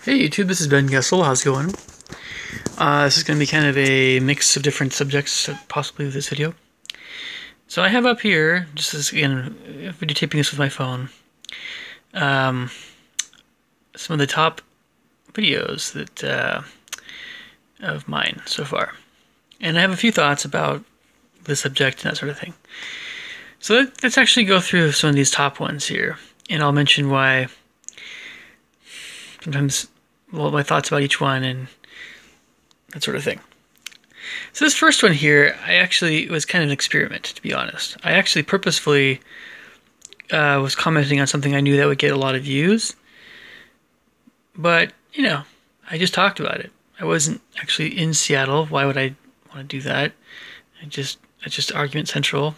Hey YouTube, this is Ben Gessel. How's it going? This is going to be kind of a mix of different subjects, possibly with this video. So I have up here, just as again, videotaping this with my phone, some of the top videos that of mine so far, and I have a few thoughts about the subject and that sort of thing. So let's actually go through some of these top ones here, and I'll mention why. Sometimes, well, my thoughts about each one and that sort of thing. So this first one here, it was kind of an experiment, to be honest. I actually purposefully was commenting on something I knew that would get a lot of views, but I just talked about it. I wasn't actually in Seattle. Why would I want to do that? It's just argument central.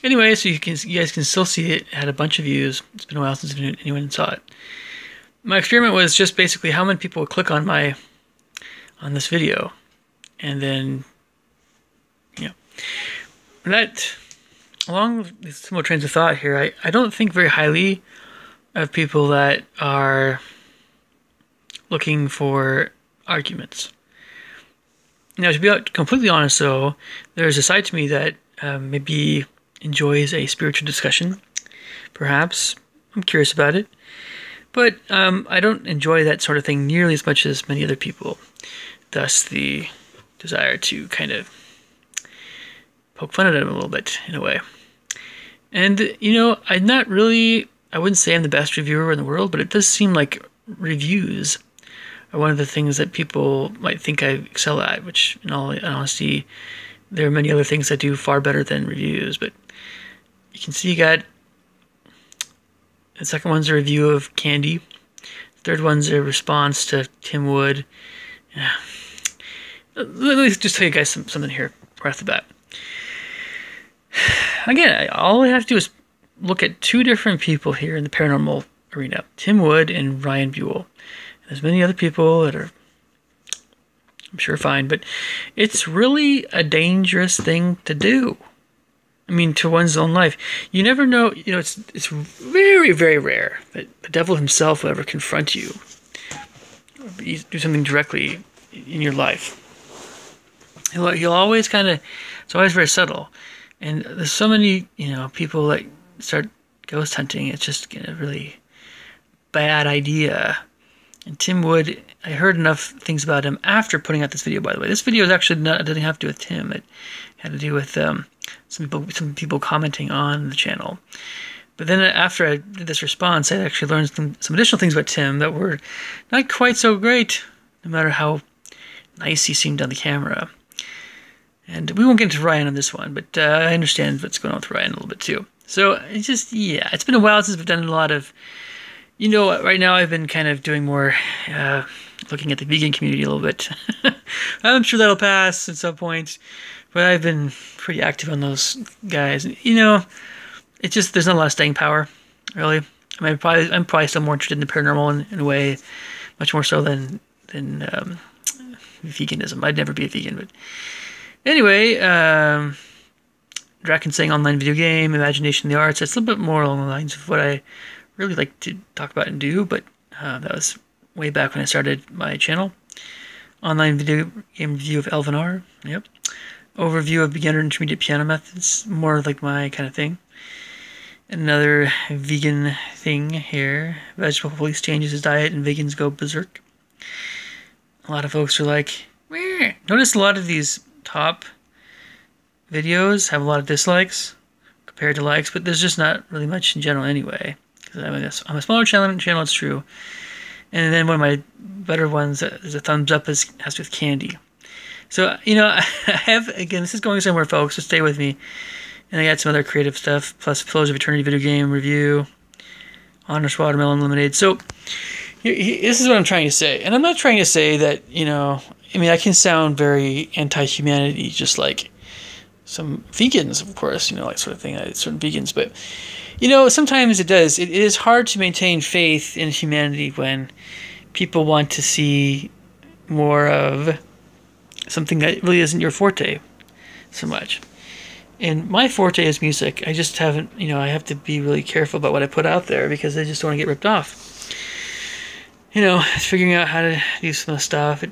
Anyway, so you guys can still see it. It had a bunch of views. It's been a while since anyone saw it. My experiment was just basically how many people would click on this video, and then that, along with similar trains of thought here, I don't think very highly of people that are looking for arguments. Now, to be completely honest, though, there's a side to me that maybe enjoys a spiritual discussion. Perhaps I'm curious about it. But I don't enjoy that sort of thing nearly as much as many other people. Thus, the desire to kind of poke fun at them a little bit, in a way. And, I wouldn't say I'm the best reviewer in the world, but it does seem like reviews are one of the things that people might think I excel at, which, in all honesty, there are many other things I do far better than reviews. But you can see you got... The second one's a review of candy. The third one's a response to Tim Wood. Yeah. Let me just tell you guys something here right off the bat. Again, all I have to do is look at two different people here in the paranormal arena. Tim Wood and Ryan Buell. And there's many other people that are, I'm sure, fine. But it's really a dangerous thing to do. I mean, to one's own life. You never know, it's very, very rare that the devil himself will ever confront you or do something directly in your life. He'll always it's always very subtle. And there's so many, people that start ghost hunting. It's just a really bad idea. And Tim Wood, I heard enough things about him after putting out this video, by the way. This video is actually it didn't have to do with Tim. It had to do with some people commenting on the channel. But then after I did this response, I actually learned some additional things about Tim that were not quite so great, no matter how nice he seemed on the camera. And we won't get into Ryan on this one, but I understand what's going on with Ryan a little bit too. So it's just, it's been a while since we've done a lot of... right now I've been kind of doing more looking at the vegan community a little bit. I'm sure that'll pass at some point, but I've been pretty active on those guys. It's just there's not a lot of staying power, really. I mean, I'm probably still more interested in the paranormal in a way, much more so than veganism. I'd never be a vegan, but anyway, Draken saying online video game, imagination, the arts. That's a little bit more along the lines of what I really like to talk about and do, but that was way back when I started my channel. Online video game review of Elvenar, yep. Overview of beginner and intermediate piano methods, more like my kind of thing. Another vegan thing here. Vegetable police changes his diet and vegans go berserk. A lot of folks are like, meh. Notice a lot of these top videos have a lot of dislikes compared to likes, but there's just not really much in general anyway. Because I'm a smaller channel, it's true. And then one of my better ones is a thumbs up has to do with candy. So, I have, again, this is going somewhere, folks, so stay with me. And I got some other creative stuff, plus Flows of Eternity video game review, Honest Watermelon Lemonade. So, this is what I'm trying to say. And I'm not trying to say that, I can sound very anti-humanity, just like some vegans, of course, like sort of thing, certain vegans, but... sometimes it does. It is hard to maintain faith in humanity when people want to see more of something that really isn't your forte so much. And my forte is music. I just haven't, I have to be really careful about what I put out there because I just don't want to get ripped off. figuring out how to do some of the stuff. It,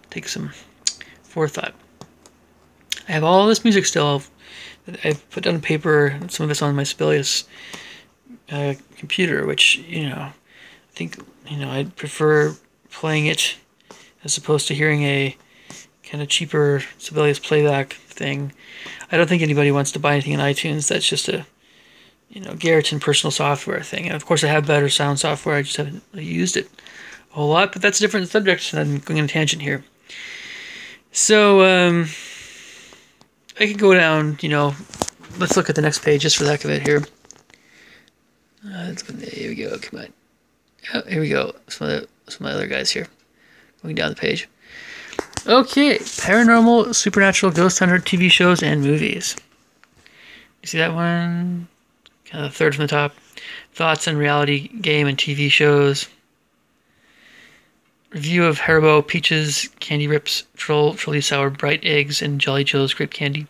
takes some forethought. I have all this music still that I've put down on paper. Some of it's on my Sibelius computer, which, I think, I'd prefer playing it as opposed to hearing a kind of cheaper Sibelius playback thing. I don't think anybody wants to buy anything in iTunes. That's just a, Garrettson personal software thing. And of course, I have better sound software. I just haven't really used it a whole lot. But that's a different subject. I'm going on a tangent here. So I could go down. Let's look at the next page just for the heck of it here. Here we go. Come on. Oh, here we go. Some of the other guys here. Going down the page. Okay, paranormal, supernatural, ghost hunter TV shows and movies. You see that one? Kind of the third from the top. Thoughts on reality game and TV shows. Review of Haribo, Peaches, Candy Rips, Trolli Sour, Bright Eggs, and Jolly Joe's Grape Candy.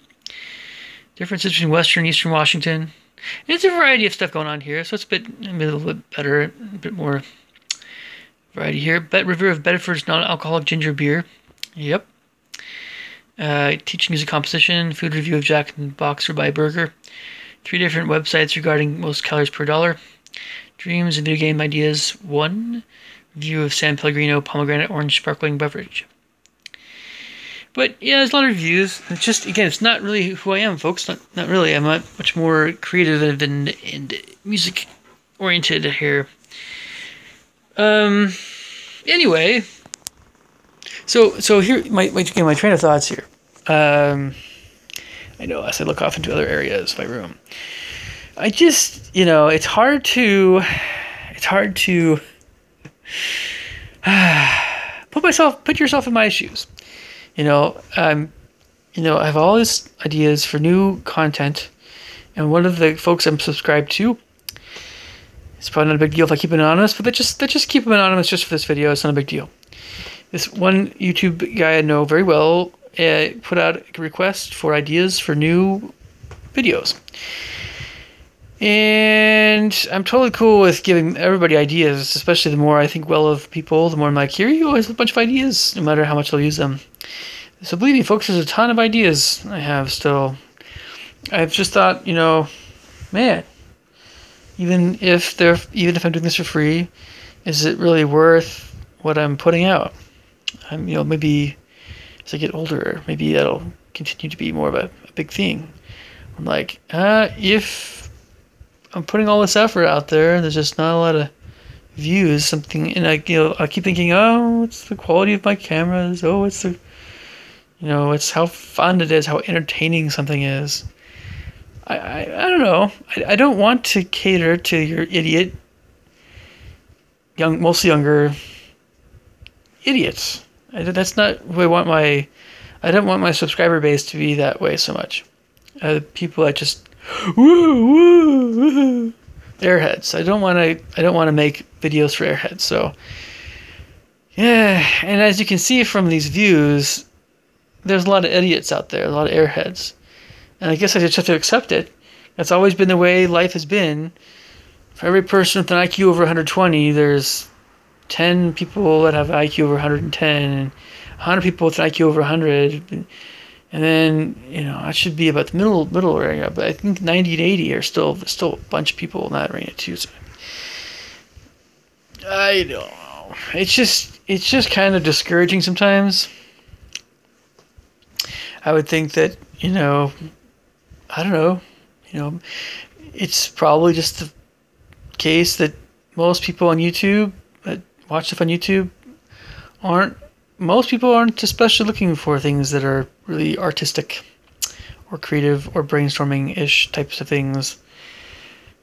Differences between Western and Eastern Washington. And it's a variety of stuff going on here, so it's a little bit better, a bit more variety here. Review of Bedford's non-alcoholic ginger beer. Yep. Teaching music composition. Food review of Jack in the Box or Buy Burger. 3 different websites regarding most calories per dollar. Dreams and video game ideas 1. Review of San Pellegrino pomegranate orange sparkling beverage. But yeah, there's a lot of reviews. It's just, again, it's not really who I am, folks. Not really. I'm much more creative and music oriented here. Anyway, so here my train of thoughts here. I know as I look off into other areas of my room, I just it's hard to put yourself in my shoes. I have all these ideas for new content, and one of the folks I'm subscribed to. It's probably not a big deal if I keep it anonymous, but let's just keep them anonymous just for this video. It's not a big deal. This one YouTube guy I know very well put out a request for ideas for new videos. And I'm totally cool with giving everybody ideas, especially the more I think well of people, the more I'm like, here you go, here's a bunch of ideas, no matter how much they'll use them. So believe me, folks, there's a ton of ideas I have still. I've just thought, man, even if I'm doing this for free, is it really worth what I'm putting out? Maybe as I get older, maybe that'll continue to be more of a big thing. I'm like, if I'm putting all this effort out there and there's just not a lot of views, and I keep thinking, oh, it's the quality of my cameras, oh, it's the, it's how fun it is, how entertaining something is. I don't know. I don't want to cater to your idiot, mostly younger idiots. That's not who I want I don't want my subscriber base to be that way so much. People that just woo, airheads. I don't want to make videos for airheads. So yeah, and as you can see from these views, there's a lot of idiots out there, a lot of airheads. And I guess I just have to accept it. That's always been the way life has been. For every person with an IQ over 120, there's 10 people that have an IQ over 110, and 100 people with an IQ over 100. And then, I should be about the middle area. But I think 90 and 80 are still a bunch of people in that arena too. So I don't know. It's just kind of discouraging sometimes. I would think that, I don't know, it's probably just the case that most people on YouTube that watch stuff on YouTube most people aren't especially looking for things that are really artistic or creative or brainstorming-ish types of things.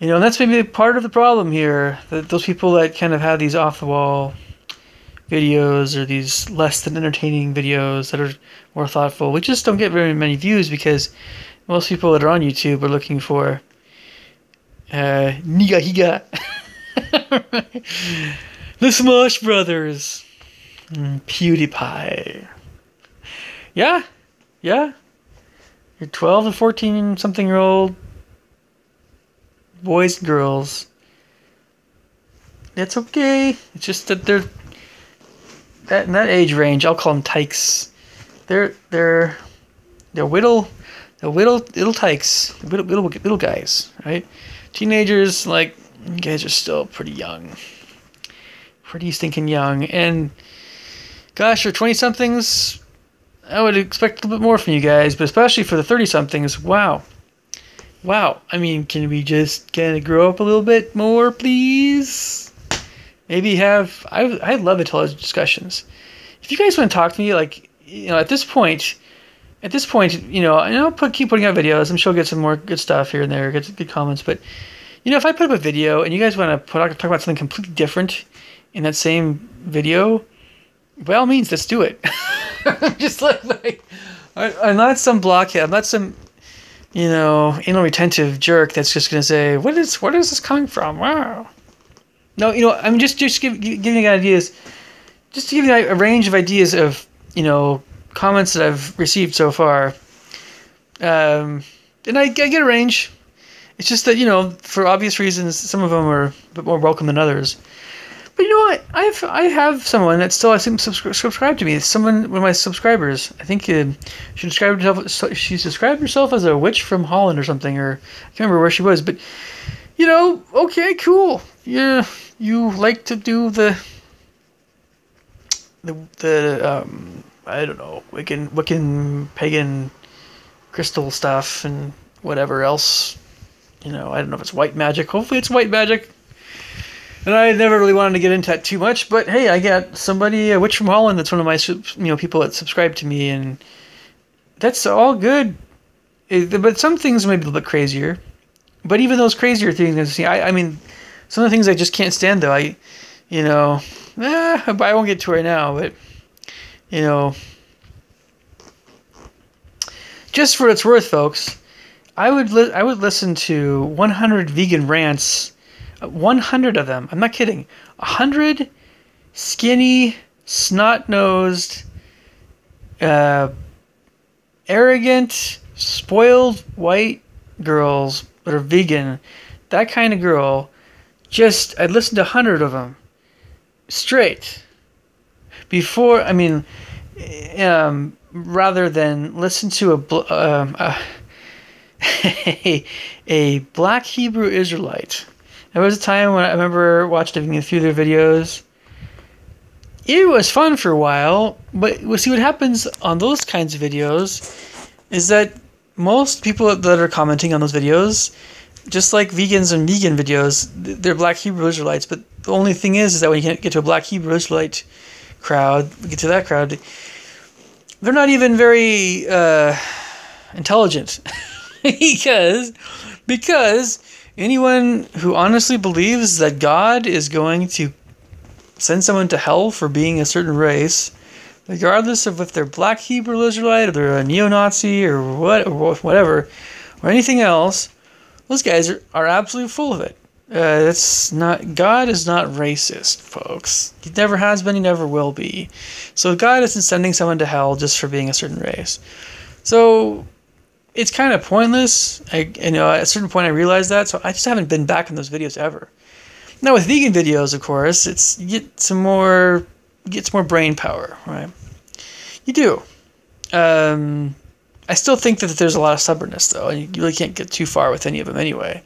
And that's maybe part of the problem here, that those people that kind of have these off-the-wall videos or these less than entertaining videos that are more thoughtful, we just don't get very many views because most people that are on YouTube are looking for Niga Higa, the Smosh Brothers, PewDiePie. Yeah, you're 12 and 14 something year old boys and girls It's okay. It's just that they're in that age range. I'll call them tykes. They're little tykes, little guys, right? Teenagers, like, you guys are still pretty young, pretty stinking young, and gosh, for 20-somethings, I would expect a little bit more from you guys, but especially for the 30-somethings, wow. I mean, can we just kind of grow up a little bit more, please? Maybe have... I love intelligent discussions. If you guys want to talk to me, like, you know, at this point, you know, I'll keep putting out videos. I'm sure I'll get some more good stuff here and there, get some good comments. But, you know, if I put up a video and you guys want to talk about something completely different in that same video, by all means, let's do it. Just like I'm not some blockhead. I'm not some, you know, anal retentive jerk that's just going to say, where is this coming from? Wow. No, you know, I'm just giving you ideas, just to give you a range of ideas of, you know, comments that I've received so far. And I get a range. It's just that, you know, for obvious reasons, some of them are a bit more welcome than others. But you know what? I have someone that still, I think, subscribed to me. It's one of my subscribers. I think she described herself as a witch from Holland or something, or I can't remember where she was. But, you know, okay, cool. Yeah, you like to do the I don't know, Wiccan pagan crystal stuff and whatever else. You know, I don't know if it's white magic. Hopefully it's white magic. And I never really wanted to get into that too much, but hey, I got somebody, a witch from Holland, that's one of my, you know, people that subscribe to me, and that's all good. But some things may be a little bit crazier. But even those crazier things, I mean, some of the things I just can't stand, though. I won't get to it right now, but, you know, just for its worth, folks, I would listen to 100 vegan rants. 100 of them. I'm not kidding. 100 skinny, snot-nosed, arrogant, spoiled white girls that are vegan. That kind of girl. I'd listen to 100 of them straight before. I mean, rather than listen to a black Hebrew Israelite. There was a time when I remember watching a few of their videos. It was fun for a while, but see what happens on those kinds of videos is that most people that are commenting on those videos, just like vegans and vegan videos, they're black Hebrew Israelites. But the only thing is that when you get to a black Hebrew Israelite crowd, they're not even very intelligent because anyone who honestly believes that God is going to send someone to hell for being a certain race, regardless of if they're black Hebrew Israelite or they're a neo-Nazi or whatever, or anything else, those guys are absolutely full of it. God is not racist, folks. He never has been, he never will be. So God isn't sending someone to hell just for being a certain race. So it's kind of pointless. At a certain point I realized that, so I just haven't been back in those videos ever. Now with vegan videos, of course, you get some more brain power, right? You do. I still think that there's a lot of stubbornness, though, and you really can't get too far with any of them anyway.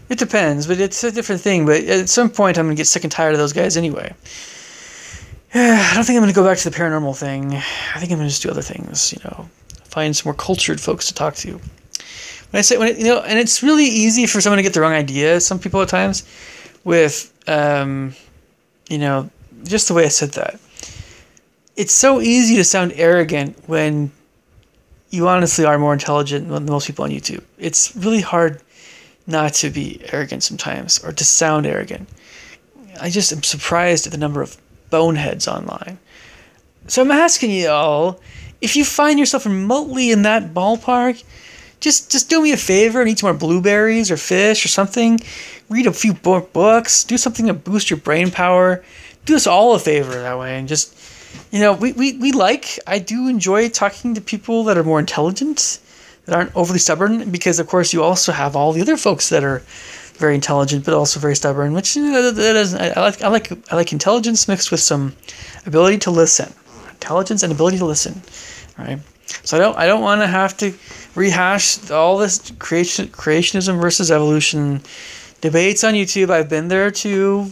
It depends, but it's a different thing. But at some point, I'm going to get sick and tired of those guys anyway. I don't think I'm going to go back to the paranormal thing. I think I'm going to just do other things, find some more cultured folks to talk to. And it's really easy for someone to get the wrong idea, some people at times, with, just the way I said that. It's so easy to sound arrogant when you honestly are more intelligent than most people on YouTube. It's really hard not to be arrogant sometimes, or to sound arrogant. I just am surprised at the number of boneheads online. So I'm asking you all, if you find yourself remotely in that ballpark, just do me a favor and eat some more blueberries or fish or something. Read a few books. Do something to boost your brain power. Do us all a favor that way. And just, I do enjoy talking to people that are more intelligent, that aren't overly stubborn, because, of course, you also have all the other folks that are very intelligent, but also very stubborn. Which that isn't. I like intelligence mixed with some ability to listen. Intelligence and ability to listen. Right. So I don't want to have to rehash all this creationism versus evolution debates on YouTube. I've been there too.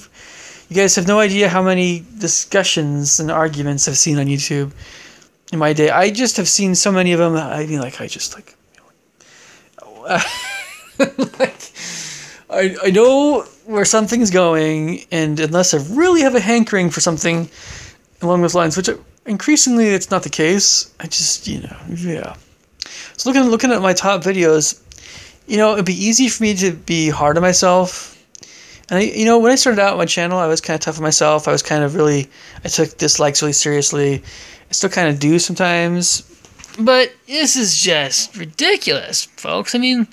You guys have no idea how many discussions and arguments I've seen on YouTube in my day. I just have seen so many of them. I mean, like, I know where something's going, and unless I really have a hankering for something along those lines, which increasingly it's not the case, I just, yeah. So looking at my top videos, it'd be easy for me to be hard on myself. And when I started out my channel, I was kind of tough on myself. I was kind of I took dislikes really seriously. I still kind of do sometimes. But this is just ridiculous, folks. I mean,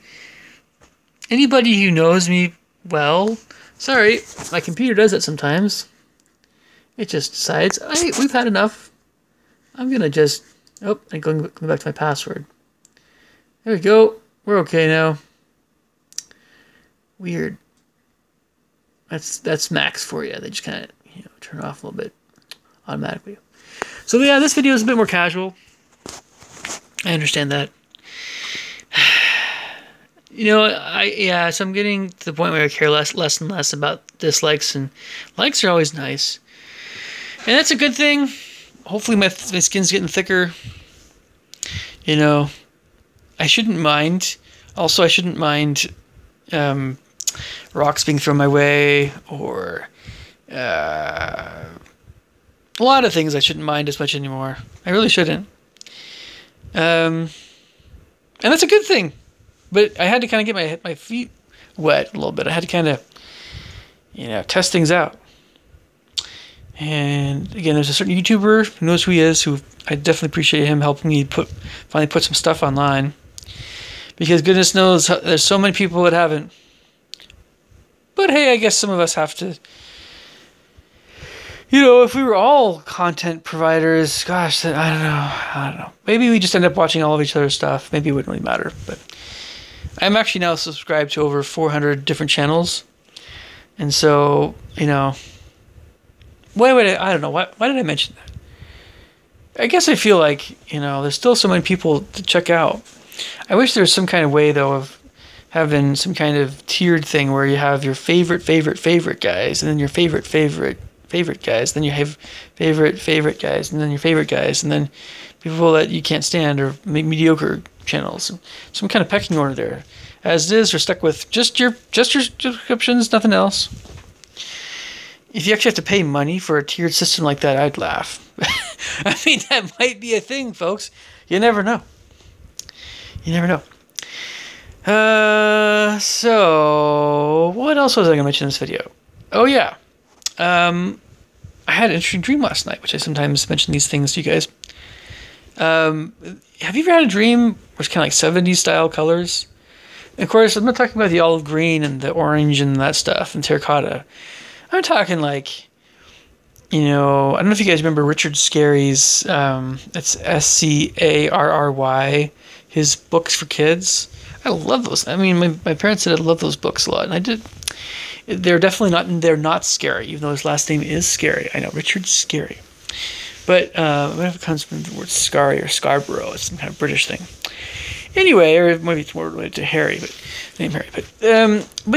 anybody who knows me well, sorry, my computer does it sometimes. It just decides, hey, we've had enough. I'm going to just, I'm going back to my password. There we go. We're okay now. Weird. That's Macs for you. They just kind of turn off a little bit automatically. So yeah, this video is a bit more casual. I understand that. So I'm getting to the point where I care less and less about dislikes, and likes are always nice, and that's a good thing. Hopefully my skin's getting thicker. I shouldn't mind. Also, I shouldn't mind rocks being thrown my way, or a lot of things I shouldn't mind as much anymore. I really shouldn't. And that's a good thing. But I had to kind of get my feet wet a little bit. I had to kind of, test things out. And again, there's a certain YouTuber who knows who he is, who I definitely appreciate him helping me finally put some stuff online. Because goodness knows, there's so many people that haven't. But hey, I guess some of us have to. If we were all content providers, gosh, I don't know. Maybe we just end up watching all of each other's stuff. Maybe it wouldn't really matter. But I'm actually now subscribed to over 400 different channels. And so, why don't know. Why did I mention that? I guess I feel like, there's still so many people to check out. I wish there was some kind of way, though, of having some kind of tiered thing where you have your favorite guys, and then your favorite guys, then you have favorite guys, and then your favorite guys, and then people that you can't stand, or mediocre channels. Some kind of pecking order there. As it is, we're stuck with just your subscriptions, nothing else. If you actually have to pay money for a tiered system like that, I'd laugh. I mean, that might be a thing, folks. You never know. So what else was I going to mention in this video? Oh, yeah. I had an interesting dream last night, which I sometimes mention these things to you guys. Have you ever had a dream where it's kind of like 70s style colors? And of course, I'm not talking about the olive green and the orange and that stuff and terracotta. I'm talking like, I don't know if you guys remember Richard Scarry's, it's Scarry, his books for kids. I love those. I mean, my parents said I love those books a lot, and I did. They're not scary, even though his last name is Scary. I know, Richard Scarry. But whatever comes from the word Scarry or Scarborough, it's some kind of British thing. Anyway, or maybe it's more related to Harry, but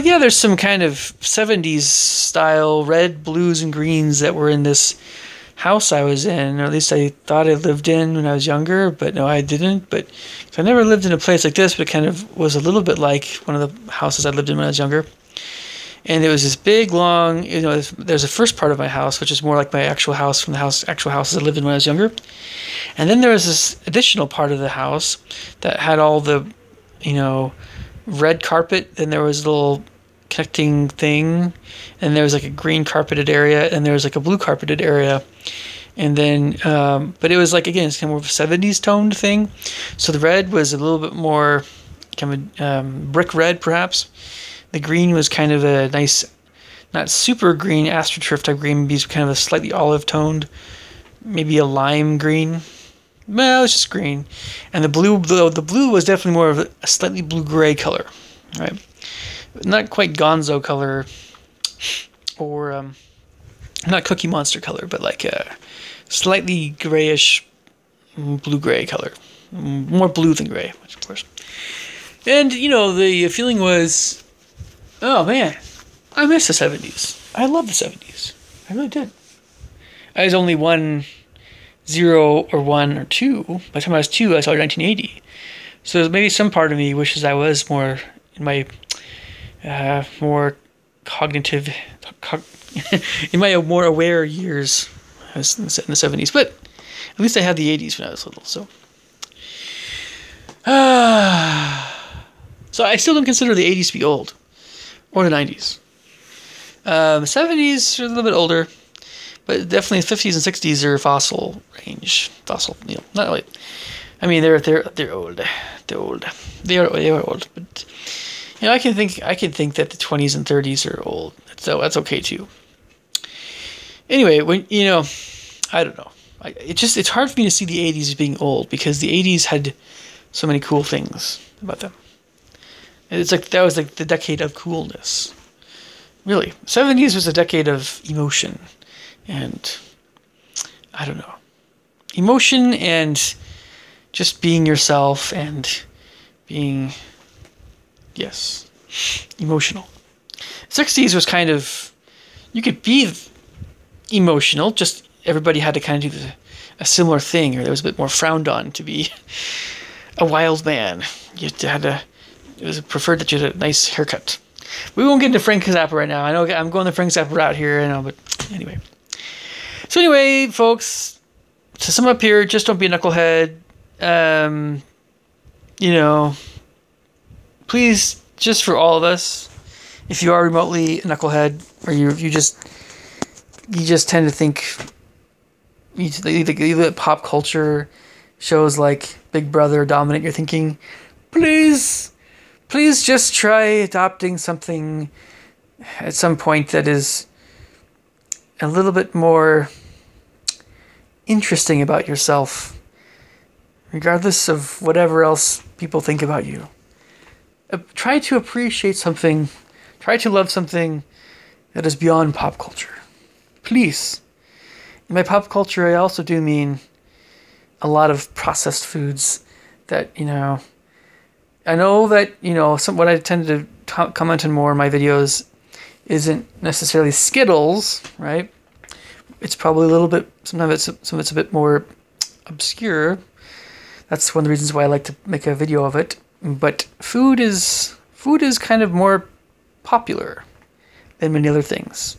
yeah, there's some kind of 70s style red, blues, and greens that were in this house I was in, or at least I thought I lived in when I was younger, but no, I didn't. But so I never lived in a place like this, but it kind of was a little bit like one of the houses I lived in when I was younger. And it was this big, long, there's a first part of my house, which is more like my actual house from the actual houses I lived in when I was younger. And then there was this additional part of the house that had all the, red carpet. Then there was a little connecting thing. And there was like a green carpeted area. And there was like a blue carpeted area. And then, but it was like, again, it's kind of more of a 70s toned thing. So the red was a little bit more kind of brick red, perhaps. The green was kind of a nice, not super green, astroturf type green, maybe kind of a slightly olive toned, maybe a lime green. Well, it's just green. And the blue was definitely more of a slightly blue-gray color, right? not quite Gonzo color, or not Cookie Monster color, but like a slightly grayish blue-gray color. More blue than gray, which of course. And, you know, the feeling was, oh man, I miss the 70s. I love the 70s. I really did. I was only 0 or 1 or 2. By the time I was 2, I saw 1980. So maybe some part of me wishes I was more in my more cognitive, in my more aware years in the 70s. But at least I had the 80s when I was little. So, so I still don't consider the 80s to be old, or the 90s. The 70s are a little bit older, but definitely the 50s and 60s are fossil range. Fossil, you know, not really. I mean, they're old. They're old. They are old. But you know, I can think that the 20s and 30s are old. So that's okay too. Anyway, when you know, I don't know. It's hard for me to see the 80s as being old because the 80s had so many cool things about them. It's like that was like the decade of coolness. Really, 70s was a decade of emotion, and I don't know, emotion and just being yourself and being, yes, emotional. 60s was kind of, you could be emotional, just everybody had to kind of do a similar thing, or it was a bit more frowned on to be a wild man. It was preferred that you had a nice haircut. We won't get into Frank Zappa right now. I know I'm going the Frank Zappa route here, I know, but anyway. So anyway, folks, to sum up here, just don't be a knucklehead. You know, please, just for all of us, if you are remotely a knucklehead, or you just tend to think you pop culture shows like Big Brother dominate your thinking, please just try adopting something at some point that is a little bit more interesting about yourself, regardless of whatever else people think about you. Try to appreciate something, try to love something that is beyond pop culture. Please. In my pop culture, I also do mean a lot of processed foods that, you know, I know that, you know, what I tend to comment on more in my videos isn't necessarily Skittles, right? It's probably a little bit, sometimes it's a bit more obscure. That's one of the reasons why I like to make a video of it. But food is kind of more popular than many other things.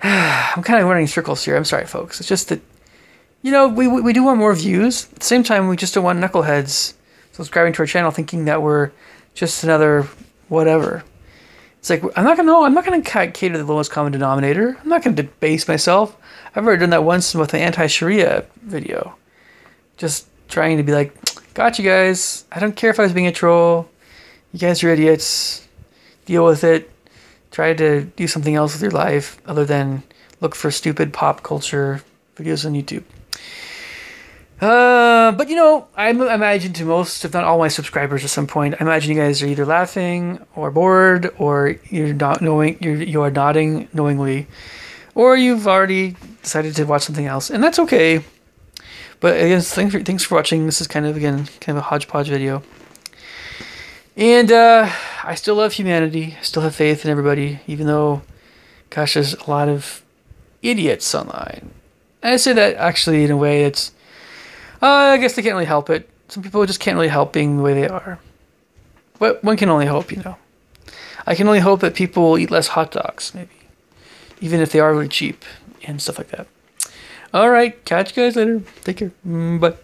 I'm kind of running circles here. I'm sorry, folks. It's just that, you know, we do want more views. At the same time, we just don't want knuckleheads subscribing to our channel thinking that we're just another whatever. It's like, I'm not gonna cater to the lowest common denominator. I'm not gonna debase myself. I've already done that once with an anti-Sharia video. Just trying to be like, got you guys. I don't care if I was being a troll. You guys are idiots. Deal with it. Try to do something else with your life other than look for stupid pop culture videos on YouTube. But you know, I imagine to most, if not all my subscribers at some point, I imagine you guys are either laughing or bored, or you are nodding knowingly, or you've already decided to watch something else, and that's okay. But again, thanks for watching. This is kind of a hodgepodge video. And I still love humanity. I still have faith in everybody, even though, gosh, there's a lot of idiots online. And I say that actually in a way that's, I guess they can't really help it. Some people just can't really help being the way they are. But one can only hope, you know. I can only hope that people will eat less hot dogs, maybe. Even if they are really cheap and stuff like that. All right, catch you guys later. Take care. Bye.